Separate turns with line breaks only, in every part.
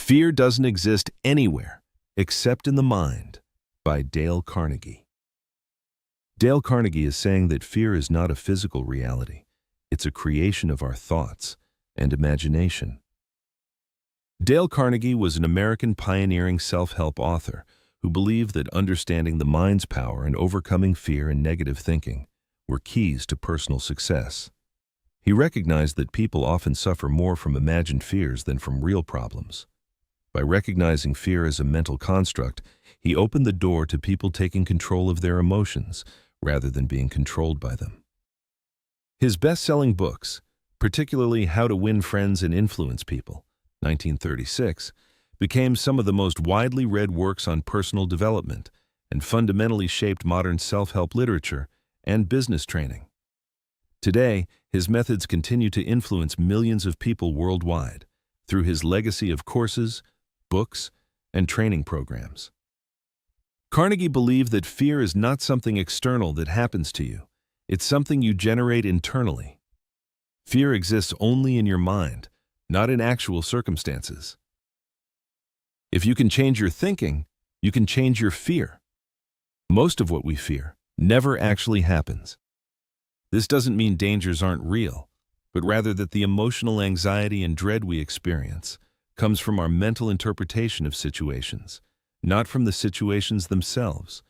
Fear doesn't exist anywhere except in the mind, by Dale Carnegie. Dale Carnegie is saying that fear is not a physical reality. It's a creation of our thoughts and imagination. Dale Carnegie was an American pioneering self-help author who believed that understanding the mind's power and overcoming fear and negative thinking were keys to personal success. He recognized that people often suffer more from imagined fears than from real problems. By recognizing fear as a mental construct, he opened the door to people taking control of their emotions rather than being controlled by them. His best-selling books, particularly How to Win Friends and Influence People, 1936, became some of the most widely read works on personal development and fundamentally shaped modern self-help literature and business training. Today, his methods continue to influence millions of people worldwide through his legacy of courses, books, and training programs. Carnegie believed that fear is not something external that happens to you. It's something you generate internally. Fear exists only in your mind, not in actual circumstances. If you can change your thinking, you can change your fear. Most of what we fear never actually happens. This doesn't mean dangers aren't real, but rather that the emotional anxiety and dread we experience comes from our mental interpretation of situations, not from the situations themselves.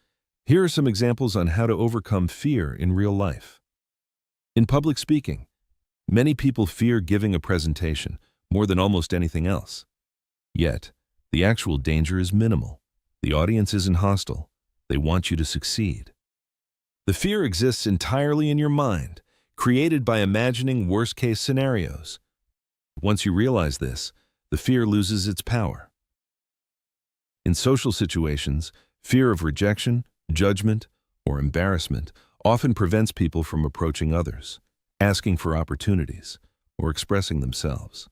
Here are some examples on how to overcome fear in real life. In public speaking, many people fear giving a presentation more than almost anything else. Yet, the actual danger is minimal. The audience isn't hostile. They want you to succeed. The fear exists entirely in your mind, created by imagining worst-case scenarios. Once you realize this, the fear loses its power. In social situations, fear of rejection, judgment, or embarrassment often prevents people from approaching others, asking for opportunities, or expressing themselves.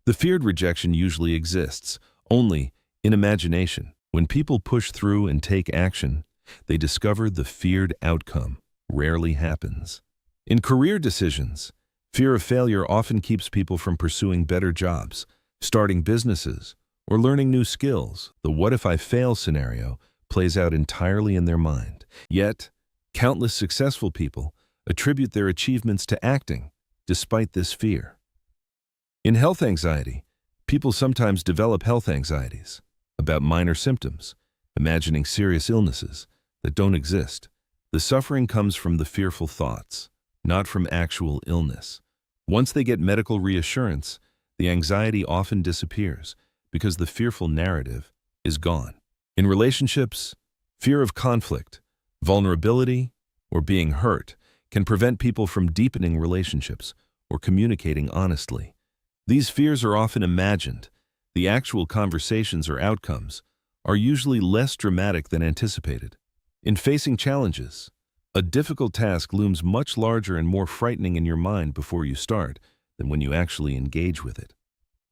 The feared rejection usually exists only in imagination. When people push through and take action, they discover the feared outcome rarely happens. In career decisions, fear of failure often keeps people from pursuing better jobs, starting businesses, or learning new skills. The what if I fail scenario plays out entirely in their mind. Yet, countless successful people attribute their achievements to acting, despite this fear. In health anxiety, people sometimes develop health anxieties about minor symptoms, imagining serious illnesses that don't exist. The suffering comes from the fearful thoughts, not from actual illness. Once they get medical reassurance, the anxiety often disappears because the fearful narrative is gone. In relationships, fear of conflict, vulnerability, or being hurt can prevent people from deepening relationships or communicating honestly. These fears are often imagined. The actual conversations or outcomes are usually less dramatic than anticipated. In facing challenges, a difficult task looms much larger and more frightening in your mind before you start than when you actually engage with it.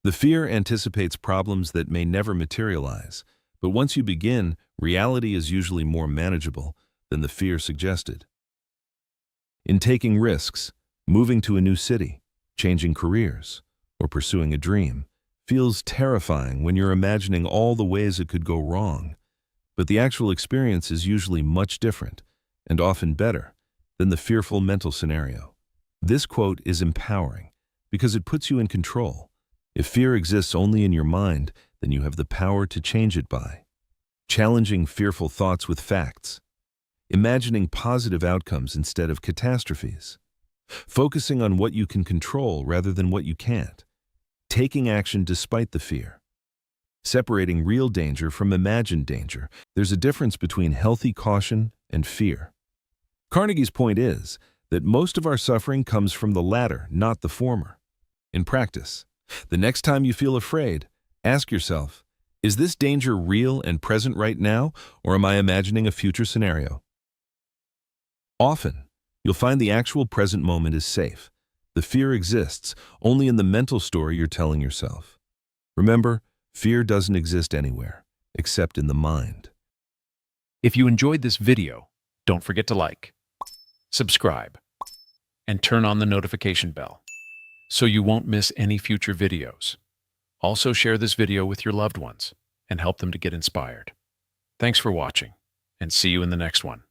The fear anticipates problems that may never materialize, but once you begin, reality is usually more manageable than the fear suggested. In taking risks, moving to a new city, changing careers, or pursuing a dream feels terrifying when you're imagining all the ways it could go wrong, but the actual experience is usually much different and often better than the fearful mental scenario. This quote is empowering because it puts you in control. If fear exists only in your mind, then you have the power to change it by challenging fearful thoughts with facts, imagining positive outcomes instead of catastrophes, focusing on what you can control rather than what you can't, taking action despite the fear, separating real danger from imagined danger. There's a difference between healthy caution and fear. Carnegie's point is that most of our suffering comes from the latter, not the former. In practice, the next time you feel afraid, ask yourself, is this danger real and present right now, or am I imagining a future scenario? Often, you'll find the actual present moment is safe. The fear exists only in the mental story you're telling yourself. Remember, fear doesn't exist anywhere, except in the mind.
If you enjoyed this video, don't forget to like, subscribe, and turn on the notification bell so you won't miss any future videos. Also share this video with your loved ones and help them to get inspired. Thanks for watching, and see you in the next one.